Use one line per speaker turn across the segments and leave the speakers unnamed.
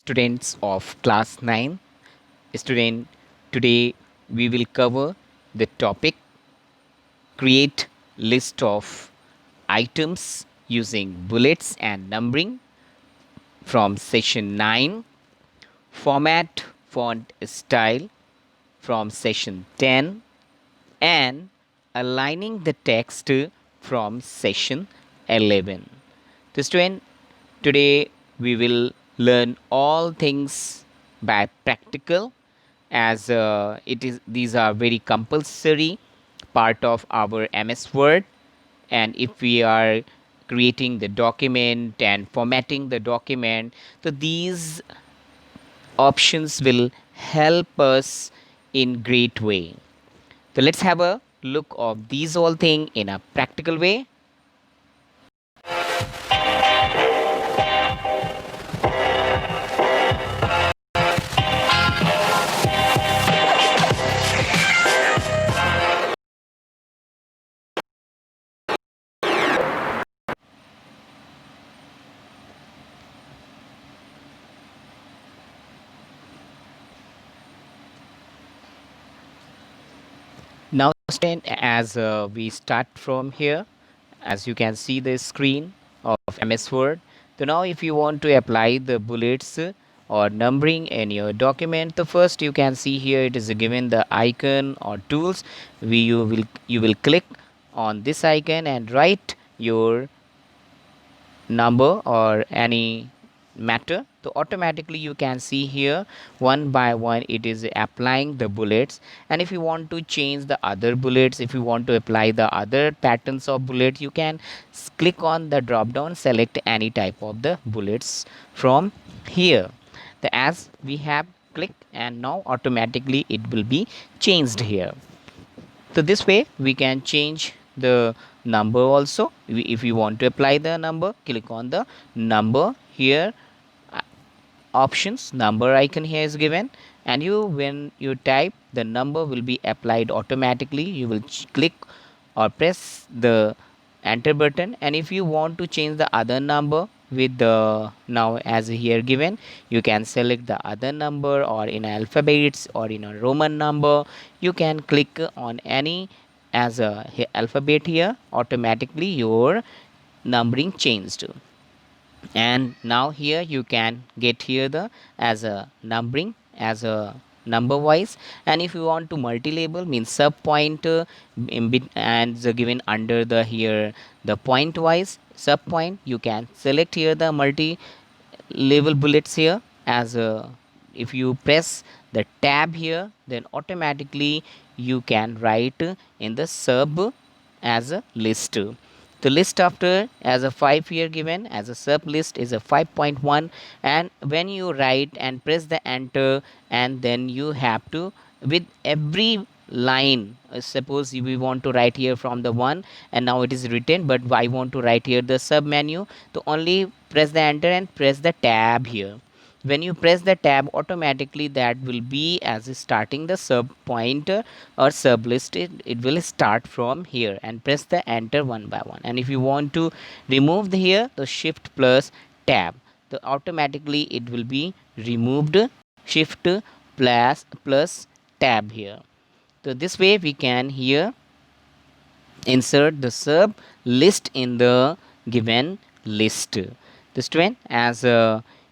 Students of class 9. Student, today we will cover the topic create list of items using bullets and numbering from session 9, format font style from session 10, and aligning the text from session 11. The student, today we will learn all things by practical, as it is these are very compulsory part of our MS Word. And if we are creating the document and formatting the document, so these options will help us in great way. So let's have a look of these all thing in a practical way. Now student, as we start from here, as you can see the screen of MS Word. So now if you want to apply the bullets or numbering in your document, the first you can see here it is given the icon or tools. You will click on this icon and write your number or any matter. So automatically you can see here one by one it is applying the bullets. And if you want to change the other bullets, if you want to apply the other patterns of bullet, you can click on the drop down, select any type of the bullets from here. As we have clicked, and now automatically it will be changed here. So this way we can change the number also. If you want to apply the number, click on the number here. uh, Options number icon here is given, and you when you type, the number will be applied automatically. You will click or press the enter button. And if you want to change the other number with the now as here given, you can select the other number or in alphabets or in a Roman number. You can click on any as a alphabet here. Automatically your numbering changed. And now here you can get here the as a numbering as a number wise. And if you want to multi-label, means sub point and the given under the here the point wise sub point, you can select here the multi label bullets here. As a if you press the tab here, then automatically you can write in the sub as a list. The list after as a 5 here given as a sub list is a 5.1. And when you write and press the enter, and then you have to with every line, suppose we want to write here from the one, and now it is written, but I want to write here the sub menu, to only press the enter and press the tab here. When you press the tab, automatically that will be as starting the sub pointer or sub list. It will start from here, and press the enter one by one. And if you want to remove here the shift plus tab, so automatically it will be removed. Shift plus tab here. So this way we can here insert the sub list in the given list. The student, as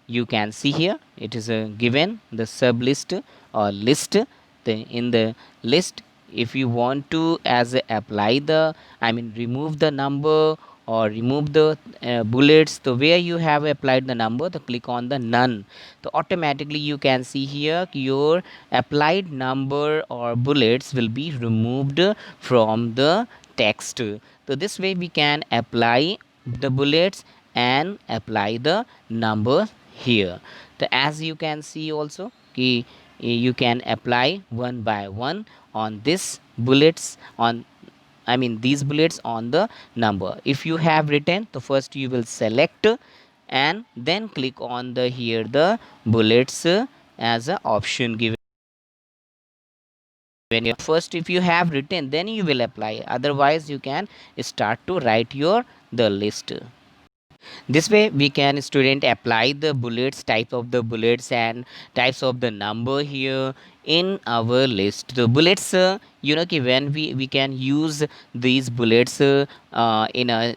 you can see here, it is a given the sub list or list. In the list, if you want to as apply the, I mean remove the number or remove the bullets, the where you have applied the number, the click on the none. So automatically you can see here your applied number or bullets will be removed from the text. So this way we can apply the bullets and apply the number here. So as you can see also, you can apply one by one on this bullets on, I mean these bullets on the number. If you have written, the first you will select and then click on the here the bullets as a option given. When you first if you have written, then you will apply, otherwise you can start to write your the list. This way we can student apply the bullets, type of the bullets and types of the number here in our list. The bullets, when we can use these bullets in a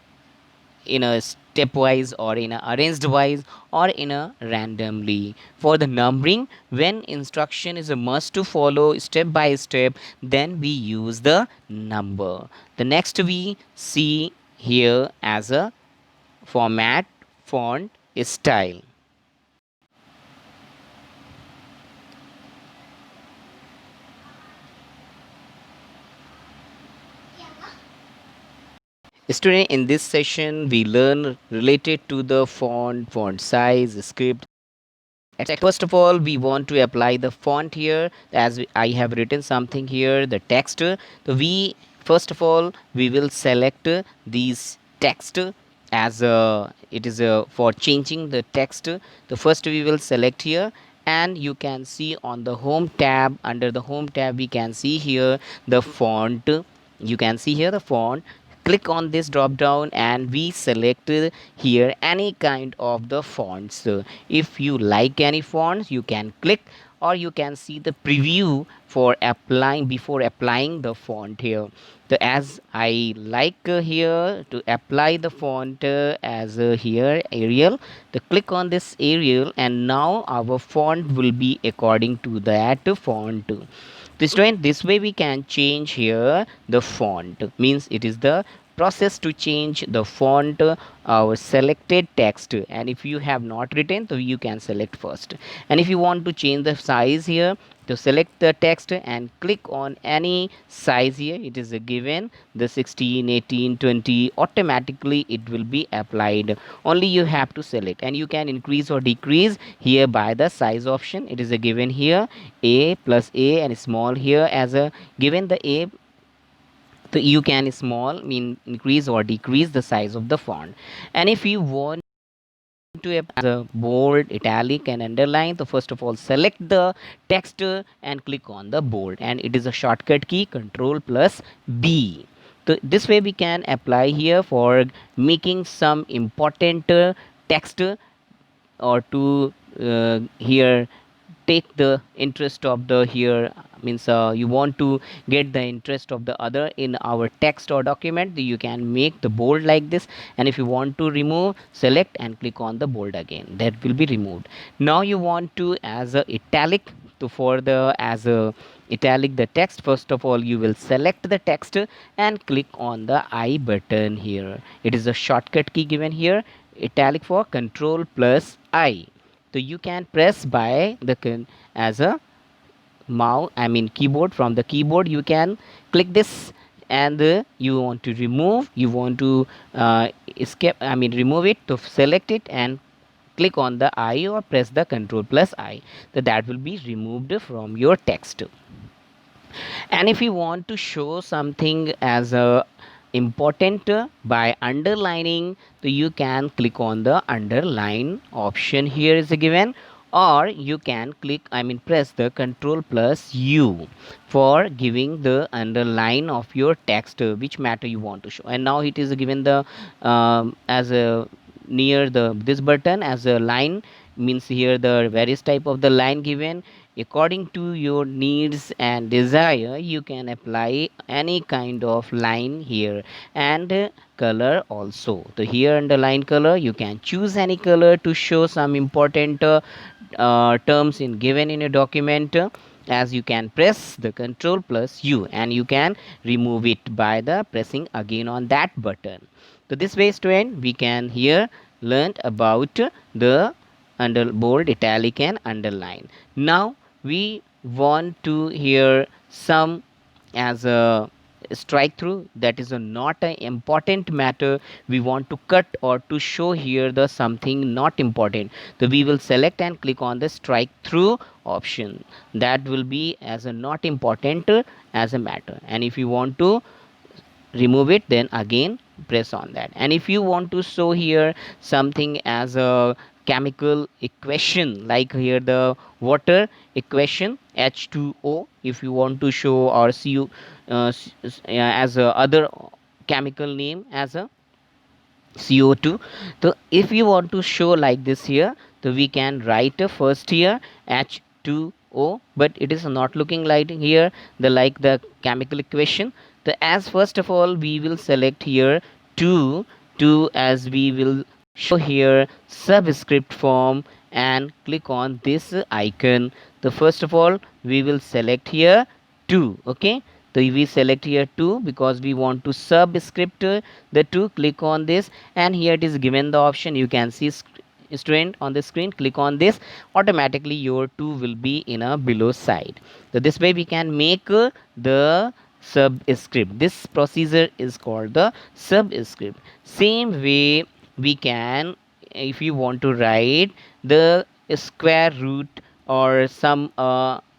stepwise or in a arranged wise or in a randomly. For the numbering, when instruction is a must to follow step by step, then we use the number. The next we see here as a format, font, style. Student, in this session we learn related to the font, font size, script. First of all, we want to apply the font here. As I have written something here, the text. So we first of all we will select these text as it is for changing the text. The first we will select here, and you can see on the home tab, under the home tab we can see here the font. You can see here the font. Click on this drop down and we select here any kind of the fonts. If you like any fonts, you can click, or you can see the preview for applying before applying the font here. The as I like here to apply the font as here Arial, the click on this Arial, and now our font will be according to that font. This way we can change here the font, means it is the process to change the font our selected text. And if you have not written, so you can select first. And if you want to change the size here, to select the text and click on any size here, it is a given the 16, 18, 20, automatically it will be applied. Only you have to select, and you can increase or decrease here by the size option. It is a given here a plus a, and small here as a given the a. So you can small mean increase or decrease the size of the font. And if you want to apply the bold, italic and underline, so first of all select the text and click on the bold, and it is a shortcut key control plus B. So this way we can apply here for making some important text, or to here take the interest of the here, means you want to get the interest of the other in our text or document, you can make the bold like this. And if you want to remove, select and click on the bold again, that will be removed. Now you want to as a italic, to for the as a italic the text, first of all you will select the text and click on the I button here. It is a shortcut key given here, italic for control plus I. So you can press by the as a mouse, I mean keyboard. From the keyboard you can click this, and you want to remove, you want to escape, I mean remove it, to select it and click on the I or press the control plus I. So that will be removed from your text. And if you want to show something as a important by underlining, so you can click on the underline option here is given, or you can click, I mean press the control plus U for giving the underline of your text, which matter you want to show. And now it is given the as a near the this button as a line, means here the various type of the line given according to your needs and desire. You can apply any kind of line here, and color also. So here under line color you can choose any color to show some important terms in given in a document, as you can press the control plus U, and you can remove it by the pressing again on that button. So this way student we can here learn about the under bold, italic and underline. Now we want to hear some as a strike through, that is a not an important matter, we want to cut or to show here the something not important. So we will select and click on the strike through option, that will be as a not important as a matter. And if you want to remove it, then again press on that. And if you want to show here something as a chemical equation, like here the water equation H2O, if you want to show, or Cu as a other chemical name as a CO2. So if you want to show like this here, so we can write first here H2O, but it is not looking like here the like the chemical equation. So as first of all we will select here 2, 2 as we will show here subscript form and click on this icon. So first of all we will select here 2. Okay, so we select here 2 because we want to subscript the 2. Click on this, and here it is given the option. You can see student on the screen. Click on this, automatically your 2 will be in a below side. So this way we can make the subscript. This procedure is called the subscript. Same way we can, if you want to write the square root or some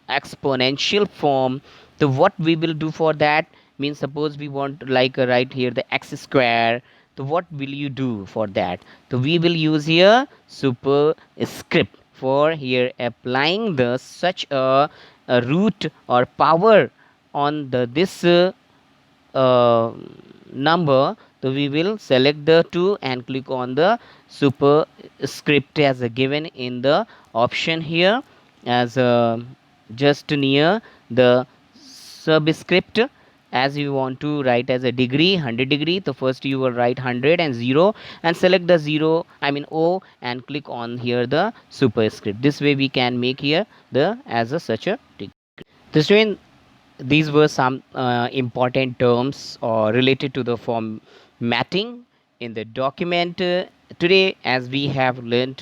exponential form, so what we will do for that means, suppose we want to like write here the x square. So what will you do for that? So we will use here superscript for here applying the such a root or power on the this uh, number. So we will select the 2 and click on the superscript as a given in the option here, as just near the subscript. As you want to write as a degree 100 degree, so first you will write 100 and 0 and select the 0, I mean O, and click on here the superscript. This way we can make here the as a such a degree. This way these were some important terms related to the formatting in the document. Today, as we have learned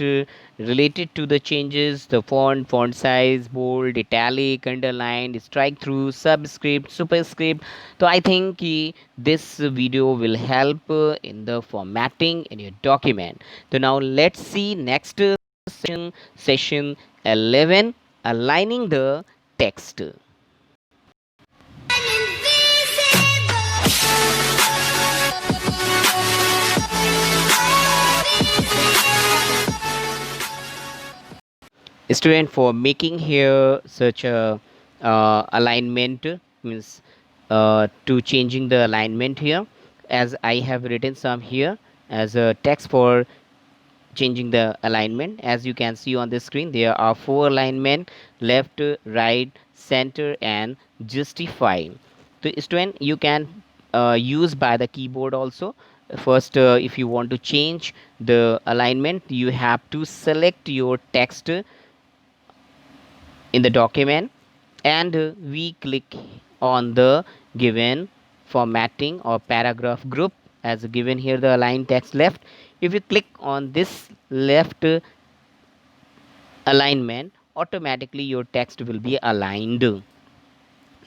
related to the changes, the font size, bold, italic, underlined, strike through, subscript, superscript. So I think this video will help in the formatting in your document. So now let's see next session 11, aligning the text. Student, for making here such a alignment means to changing the alignment here, as I have written some here as a text for changing the alignment. As you can see on the screen, there are 4 alignment: left, right, center and justify. So student, you can use by the keyboard also. First if you want to change the alignment, you have to select your text in the document, and we click on the given formatting or paragraph group as given here the align text left. If you click on this left alignment, automatically your text will be aligned.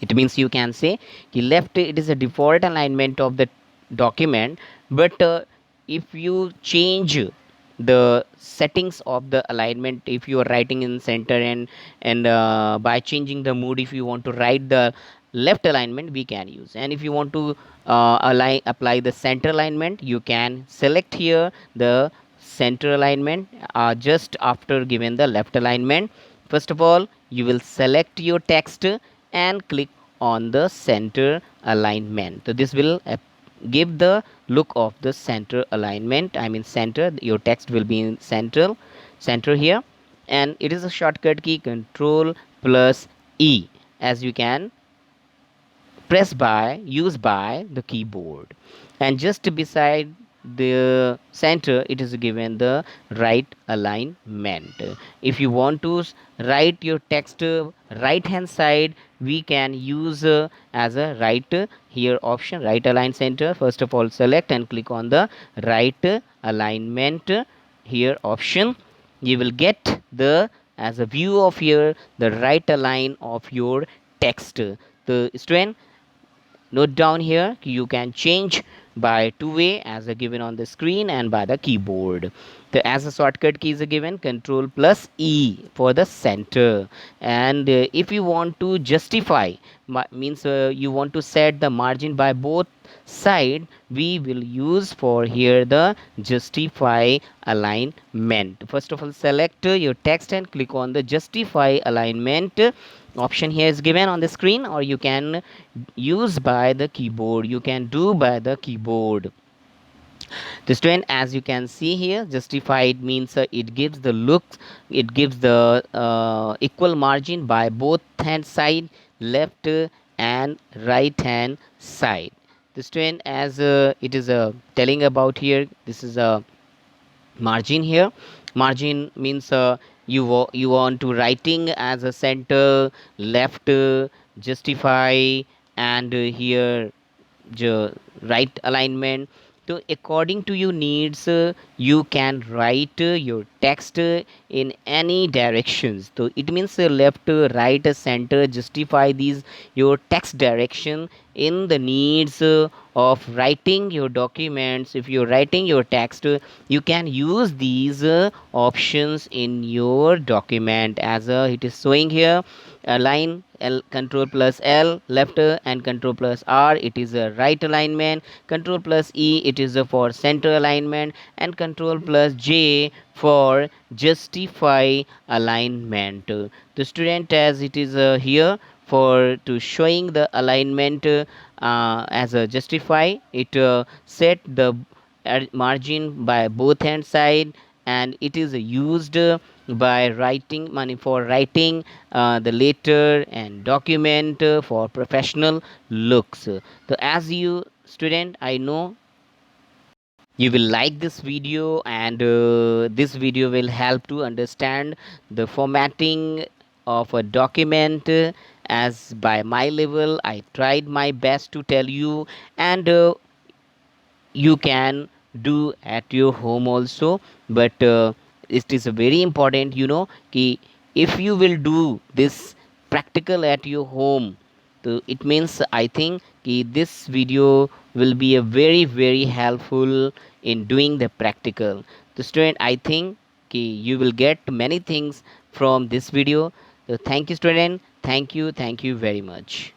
It means you can say the left, it is a default alignment of the document, but if you change the settings of the alignment, if you are writing in center and by changing the mood, if you want to write the left alignment, we can use. And if you want to apply the center alignment, you can select here the center alignment just after given the left alignment. First of all, you will select your text and click on the center alignment. So this will give the look of the center alignment, I mean center, your text will be in center here. And it is a shortcut key control plus E, as you can press by use by the keyboard. And just beside the center, it is given the right alignment. If you want to write your text right hand side, we can use as a right here option, right align center. First of all select and click on the right alignment here option. You will get the as a view of here the right align of your text. The student, note down here, you can change by two way as a given on the screen and by the keyboard. The as a shortcut key is a given control plus E for the center. And if you want to justify, means you want to set the margin by both side, we will use for here the justify alignment. First of all select your text and click on the justify alignment option here is given on the screen, or you can use by the keyboard, you can do by the keyboard. The student, as you can see here, justified means it gives the looks, it gives the equal margin by both hand side, left and right hand side. The student, as it is telling about here, this is a margin here. Margin means you want to writing as a center, left, justify, and here right alignment. So according to your needs, you can write your text in any directions. So it means left, right, center, justify these your text direction in the needs of writing your documents. If you're writing your text, you can use these options in your document, as it is showing here. Align L, control plus L left, and control plus R, it is a right alignment. Control plus E, it is for center alignment, and control plus J for justify alignment. The student, as it is here for to showing the alignment, as a justify, it set the margin by both hand side, and it is used by writing money for writing the letter and document for professional looks. So as you student, I know you will like this video, and this video will help to understand the formatting of a document, as by my level I tried my best to tell you, and you can do at your home also. But it is very important, ki if you will do this practical at your home, so it means I think ki this video will be a very very helpful in doing the practical. The student, I think ki you will get many things from this video. So thank you student, thank you very much.